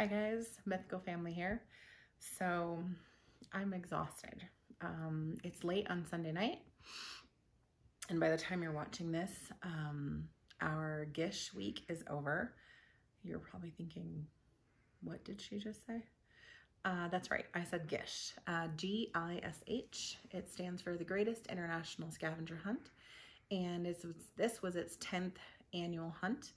Hi guys, Mythical Family here. So I'm exhausted. It's late on Sunday night, and by the time you're watching this, our Gish week is over. You're probably thinking, what did she just say? That's right, I said Gish, G-I-S-H. It stands for the Greatest International Scavenger Hunt, and this was its 10th annual hunt.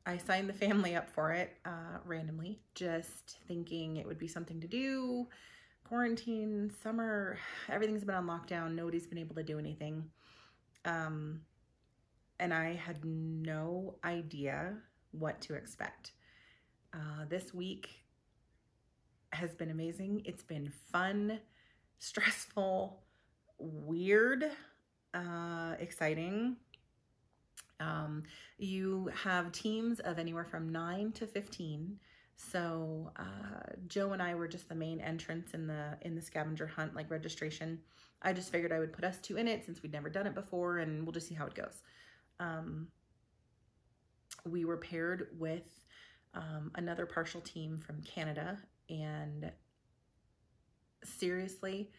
I signed the family up for it randomly, just thinking it would be something to do. Quarantine, summer, everything's been on lockdown. Nobody's been able to do anything. And I had no idea what to expect. This week has been amazing. It's been fun, stressful, weird, exciting. You have teams of anywhere from 9 to 15. So Joe and I were just the main entrants in the scavenger hunt, like registration. I just figured I would put us two in it since we'd never done it before, and we'll just see how it goes. We were paired with another partial team from Canada, and seriously,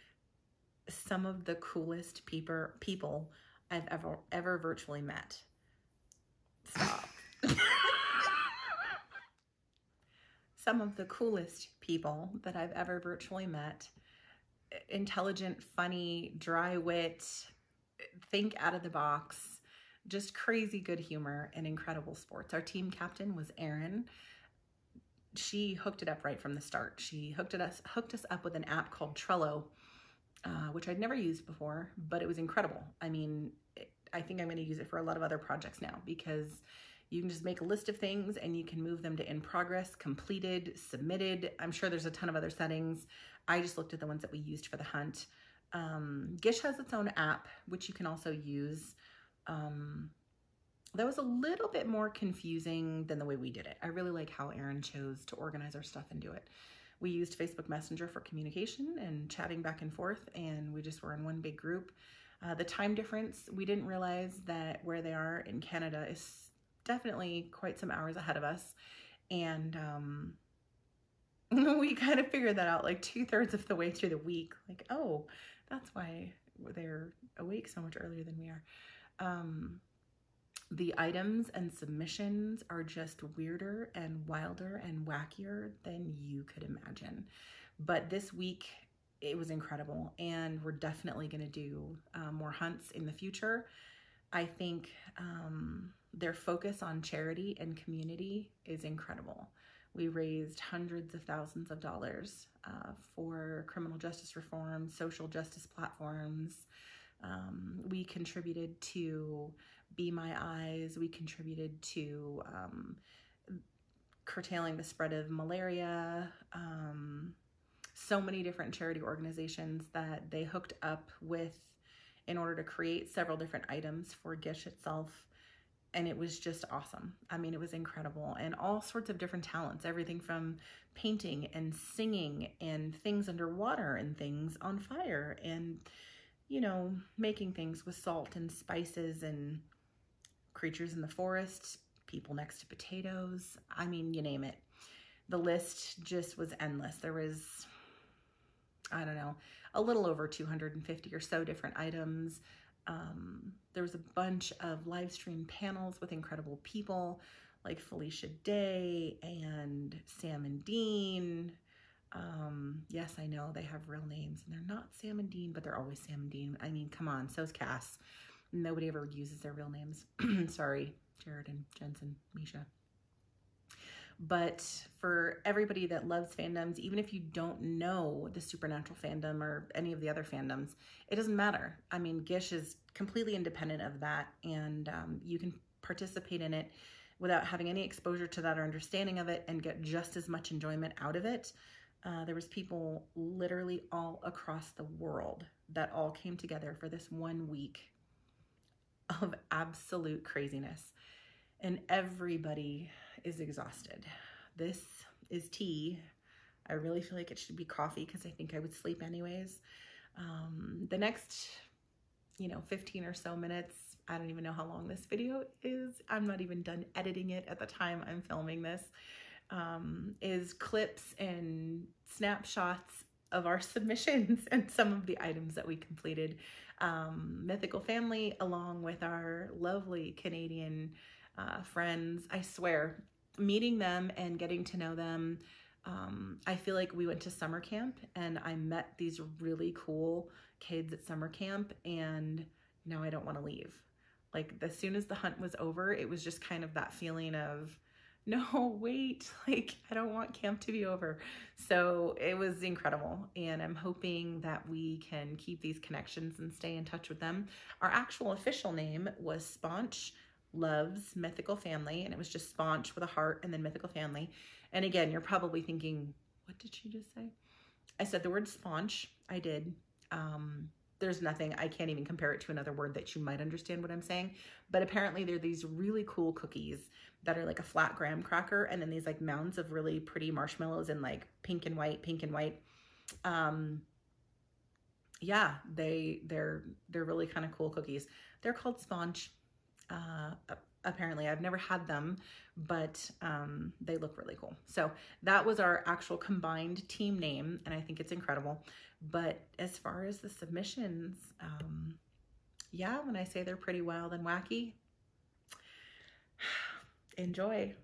some of the coolest people I've ever virtually met. Stop. Some of the coolest people that I've ever virtually met. Intelligent, funny, dry wit, think out of the box, just crazy good humor and incredible sports. Our team captain was Erin. She hooked it up right from the start. She hooked us up with an app called Trello, which I'd never used before, but it was incredible. I mean, I think I'm going to use it for a lot of other projects now, because you can just make a list of things and you can move them to in progress, completed, submitted. I'm sure there's a ton of other settings. I just looked at the ones that we used for the hunt. Gish has its own app, which you can also use. That was a little bit more confusing than the way we did it. I really like how Erin chose to organize our stuff and do it. We used Facebook Messenger for communication and chatting back and forth, and we just were in one big group. The time difference, we didn't realize that where they are in Canada is definitely quite some hours ahead of us. And we kind of figured that out like 2/3 of the way through the week. Like, oh, that's why they're awake so much earlier than we are. The items and submissions are just weirder and wilder and wackier than you could imagine. But this week, it was incredible, and we're definitely going to do more hunts in the future. I think their focus on charity and community is incredible. We raised hundreds of thousands of dollars for criminal justice reform, social justice platforms. We contributed to Be My Eyes. We contributed to curtailing the spread of malaria. So many different charity organizations that they hooked up with in order to create several different items for Gish itself. And it was just awesome. I mean, it was incredible. And all sorts of different talents, everything from painting and singing and things underwater and things on fire and, you know, making things with salt and spices and creatures in the forest, people next to potatoes. I mean, you name it. The list just was endless. There was, I don't know, a little over 250 or so different items. There was a bunch of live stream panels with incredible people like Felicia Day and Sam and Dean. Yes, I know they have real names and they're not Sam and Dean, but they're always Sam and Dean. I mean, come on, so's Cass. Nobody ever uses their real names. Sorry, Jared and Jensen, Misha. But for everybody that loves fandoms, even if you don't know the Supernatural fandom or any of the other fandoms, it doesn't matter. I mean, Gish is completely independent of that, and you can participate in it without having any exposure to that or understanding of it and get just as much enjoyment out of it. There was people literally all across the world that all came together for this 1 week of absolute craziness. And everybody is exhausted. This is tea. I really feel like it should be coffee because I think I would sleep anyways. The next, 15 or so minutes, I don't even know how long this video is. I'm not even done editing it at the time I'm filming this. is clips and snapshots of our submissions and some of the items that we completed. Mythical Family, along with our lovely Canadian friends. I swear, meeting them and getting to know them, I feel like we went to summer camp and I met these really cool kids at summer camp, and now I don't want to leave. Like, as soon as the hunt was over, it was just kind of that feeling of, no, wait, like, I don't want camp to be over. So it was incredible. And I'm hoping that we can keep these connections and stay in touch with them. Our actual official name was Sponch Loves Mythical Family. And it was just Sponch with a heart and then Mythical Family. And again, you're probably thinking, what did she just say? I said the word sponge. I did. There's nothing, I can't even compare it to another word that you might understand what I'm saying. But apparently they're these really cool cookies that are like a flat graham cracker, and then these like mounds of really pretty marshmallows in like pink and white. Yeah, they're really kind of cool cookies. They're called Sponge. Apparently I've never had them, but they look really cool. So that was our actual combined team name, and I think it's incredible. But as far as the submissions, yeah, when I say they're pretty wild and wacky, enjoy.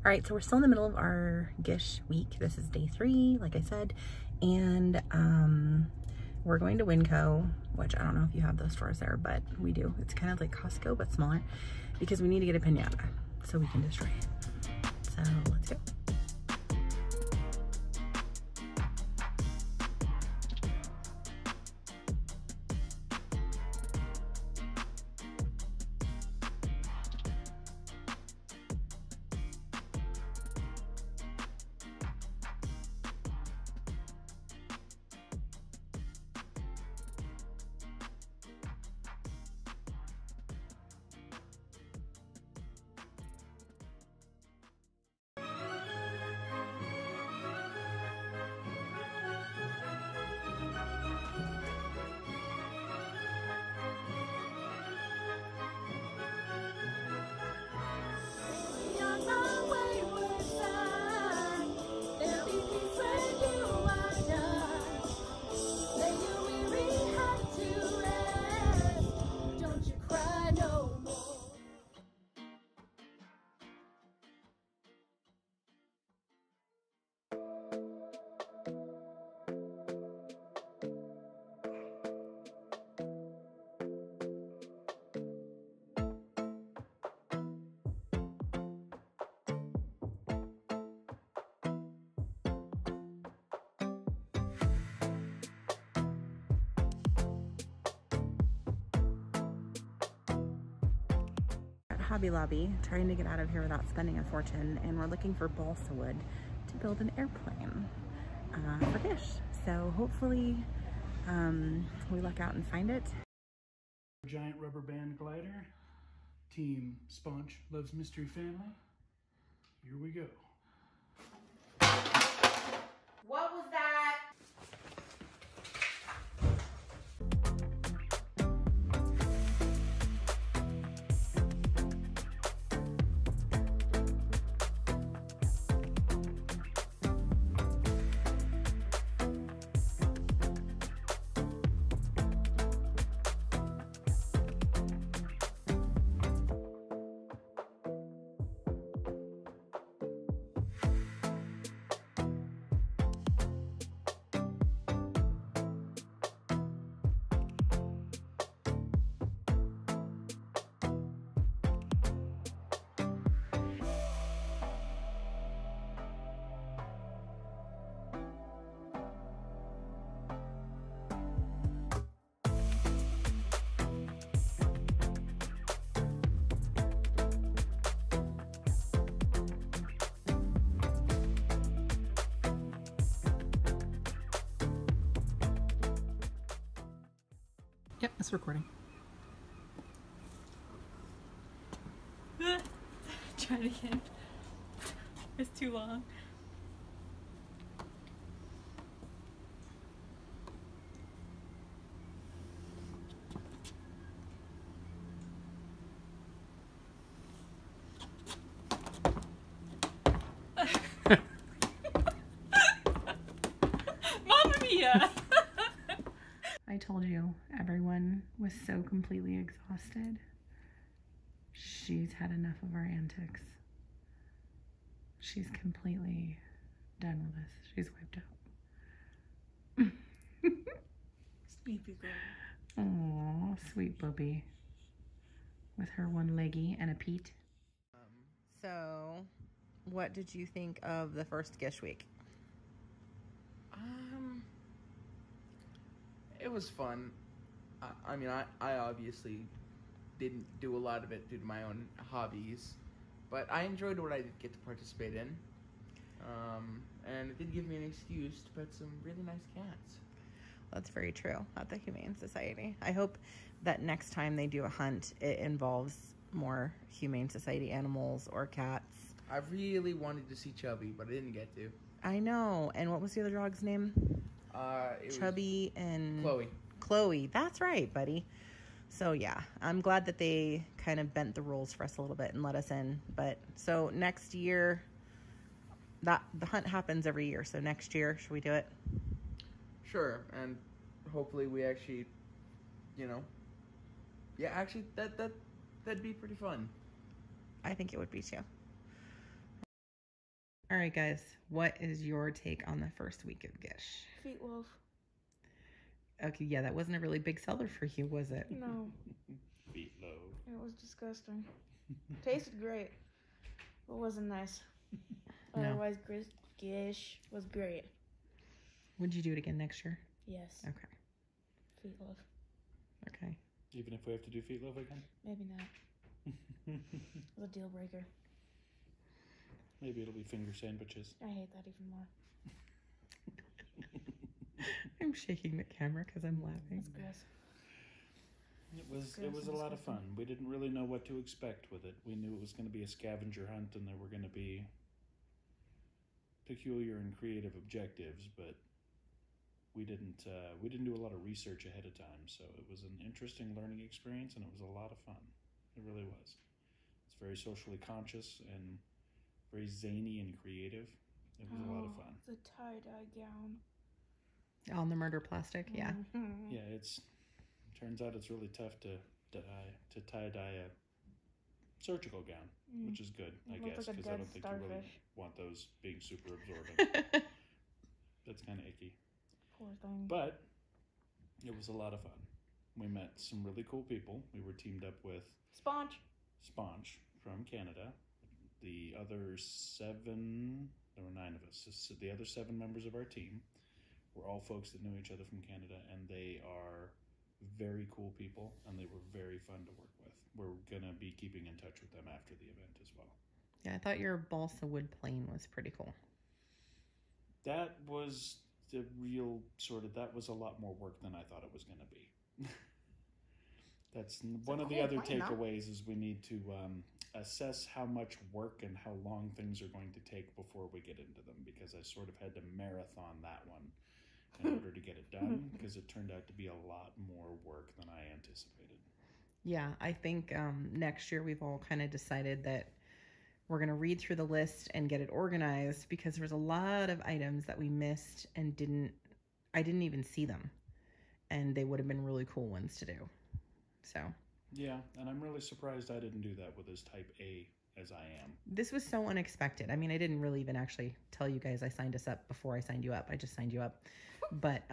All right, so we're still in the middle of our Gish week. This is day 3, like I said, and we're going to Winco, which I don't know if you have those stores there, but we do. It's kind of like Costco, but smaller, because we need to get a piñata so we can destroy it. So let's go. Hobby Lobby, trying to get out of here without spending a fortune, and we're looking for balsa wood to build an airplane for Gish. So hopefully we luck out and find it. Giant rubber band glider. Team Sponge Loves Mystery Family. Here we go. What was that? Yep, it's recording. Try it again. It's too long. Mamma mia! I told you, everyone was so completely exhausted. She's had enough of our antics. She's completely done with us. She's wiped out. Sleepy girl. Aw, sweet booby. With her one leggy and a Pete. So, what did you think of the first Gish week? It was fun. I mean, I obviously didn't do a lot of it due to my own hobbies, but I enjoyed what I did get to participate in. And it did give me an excuse to pet some really nice cats. That's very true at the Humane Society. I hope that next time they do a hunt, it involves more Humane Society animals or cats. I really wanted to see Chubby, but I didn't get to. I know. And what was the other dog's name? It Chubby and Chloe. Chloe. That's right, buddy. So yeah, I'm glad that they kind of bent the rules for us a little bit and let us in. But so next year, the hunt happens every year. So next year, should we do it? Sure, and hopefully we actually, actually that'd be pretty fun. I think it would be too. All right, guys, what is your take on the first week of Gish? Feet loaf. Okay, yeah, that wasn't a really big seller for you, was it? No. Feet low. It was disgusting. Tasted great, but wasn't nice. No. Otherwise, Gish was great. Would you do it again next year? Yes. Okay. Feet loaf. Okay. Even if we have to do feet loaf again? Maybe not. It was a deal breaker. Maybe it'll be finger sandwiches. I hate that even more. I'm shaking the camera because I'm laughing. It's gross. It was a lot of fun. We didn't really know what to expect with it. We knew it was going to be a scavenger hunt and there were going to be peculiar and creative objectives, but we didn't do a lot of research ahead of time. So it was an interesting learning experience and it was a lot of fun. It really was. It's very socially conscious and very zany and creative. It was a lot of fun. The tie-dye gown. On the murder plastic, yeah. Mm-hmm. Yeah, turns out it's really tough to tie-dye a surgical gown, which is good, I guess, like a because I dead don't think you really starfish. want those being super absorbent. That's kind of icky. Poor thing. But it was a lot of fun. We met some really cool people. We were teamed up with Sponge from Canada. The other 7, there were 9 of us. So the other 7 members of our team were all folks that knew each other from Canada, and they are very cool people, and they were very fun to work with. We're going to be keeping in touch with them after the event as well. Yeah, I thought your balsa wood plane was pretty cool. That was the real that was a lot more work than I thought it was going to be. That's one of the other takeaways is we need to assess how much work and how long things are going to take before we get into them, because I sort of had to marathon that one in order to get it done, because it turned out to be a lot more work than I anticipated. Yeah, I think next year we've all kind of decided that we're going to read through the list and get it organized, because there's a lot of items that we missed and I didn't even see them, and they would have been really cool ones to do. So yeah, and I'm really surprised I didn't do that with as type A as I am. This was so unexpected. I mean, I didn't really even actually tell you guys I signed us up before I signed you up. I just signed you up. But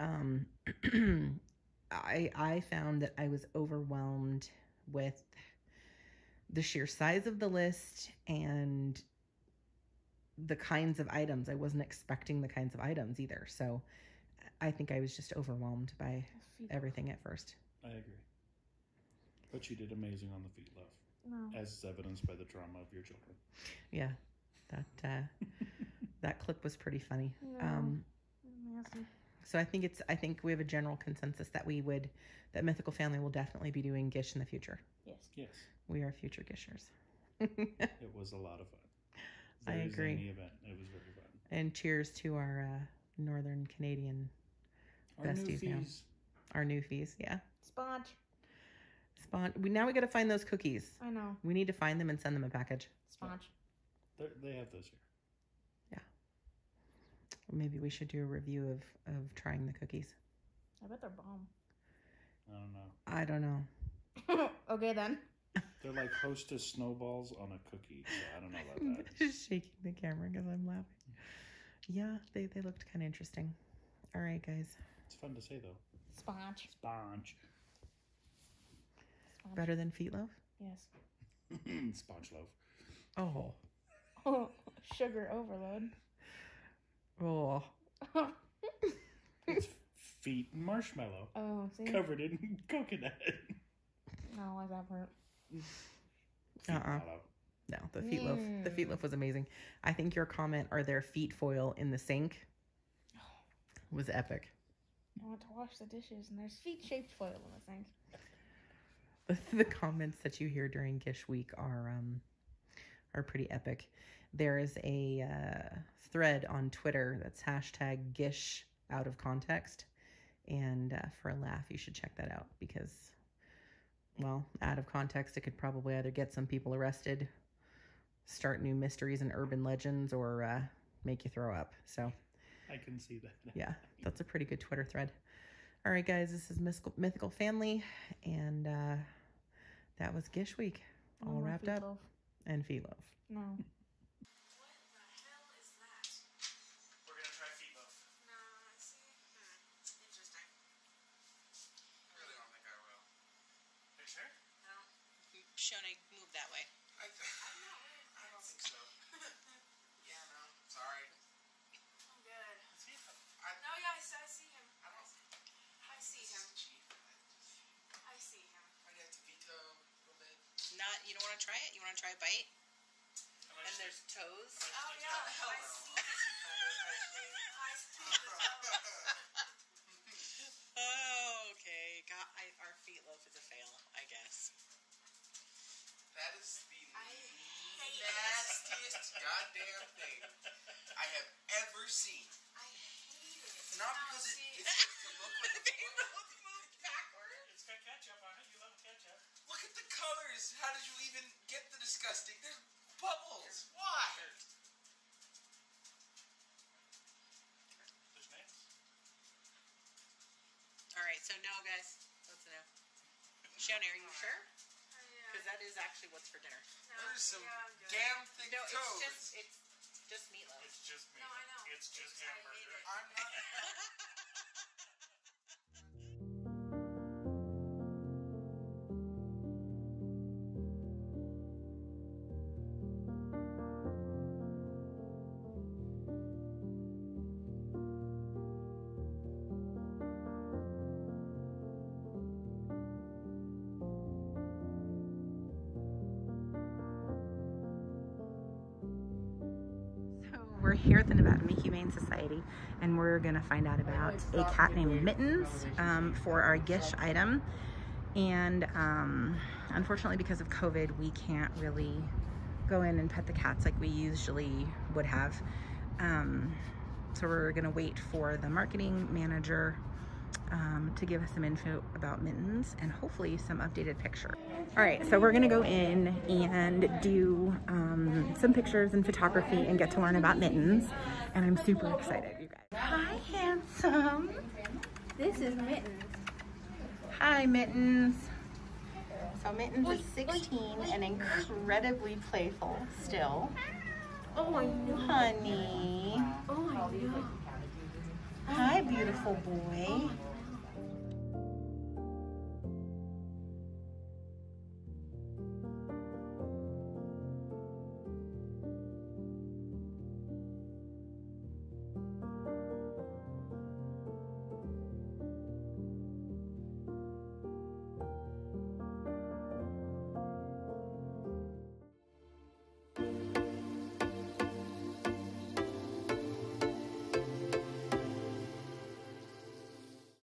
I found that I was overwhelmed with the sheer size of the list and the kinds of items. I wasn't expecting the kinds of items either. So I think I was just overwhelmed by everything at first. I agree. But you did amazing on the feet loaf. No. As evidenced by the trauma of your children. Yeah, that clip was pretty funny. No. Nasty. So I think we have a general consensus that that Mythical Family will definitely be doing Gish in the future. Yes. Yes. We are future Gishers. It was a lot of fun. I agree. Zany event. It was very fun. And cheers to our Northern Canadian besties now. Our newfies, yeah. Sponge. Now we got to find those cookies. I know. We need to find them and send them a package. Sponge. They have those here. Maybe we should do a review of trying the cookies. I bet they're bomb. I don't know. I don't know. Okay, then. They're like Hostess snowballs on a cookie. So I don't know about that. Just shaking the camera because I'm laughing. Yeah, they looked kind of interesting. All right, guys. It's fun to say, though. Sponge. Sponge. Better than Feet Loaf? Yes. Sponge loaf. Oh. Oh, sugar overload. Oh. It's feet marshmallow. Oh, see? Covered in coconut. I don't like that part. No, the feet loaf was amazing. I think your comment, are there feet foil in the sink, was epic. I want to wash the dishes and there's feet-shaped foil in the sink. The comments that you hear during Gish Week are pretty epic. There is a thread on Twitter that's #Gish out of context. And for a laugh, you should check that out because, well, out of context, it could probably either get some people arrested, start new mysteries and urban legends, or make you throw up. So I can see that. Yeah, that's a pretty good Twitter thread. All right, guys, this is Mythical Family, and that was Gish Week, all wrapped up. Loaf. And Feet Loaf. No. Shona, move that way. I don't think so. Yeah, no. Sorry. I'm good. No, yeah, I see him. I see him. I see him. I have to veto a little bit. You don't want to try it? You want to try a bite? And there's toes. Oh, yeah. I see him. I see him. Oh, okay. Our Feet Loaf is a fail, I guess. That is the hate nastiest goddamn thing I have ever seen. I hate it. Not because it's supposed to look like a foot. moved backwards. It's got ketchup on it. You love ketchup. Look at the colors. How did you even get the disgusting? There's bubbles. Why? There's nails. All right, so no, guys. That's a no. Shona, are you sure? Because that is actually what's for dinner. There's some damn thick toes. It's just meatloaf. It's just meat. No, I know. It's just hamburger. I'm not. We're here at the Nevada Humane Society, and we're gonna find out about a cat named Mittens for our Gish item. And unfortunately, because of COVID, we can't really go in and pet the cats like we usually would have. So we're gonna wait for the marketing manager to give us some info about Mittens and hopefully some updated picture. All right, so we're gonna go in and do some pictures and photography and get to learn about Mittens, and I'm super excited, you guys. Hi, handsome. This is Mittens. Hi, Mittens. So Mittens is 16 and incredibly playful still. Oh, I know. Honey. Oh, I know. Hi, beautiful boy.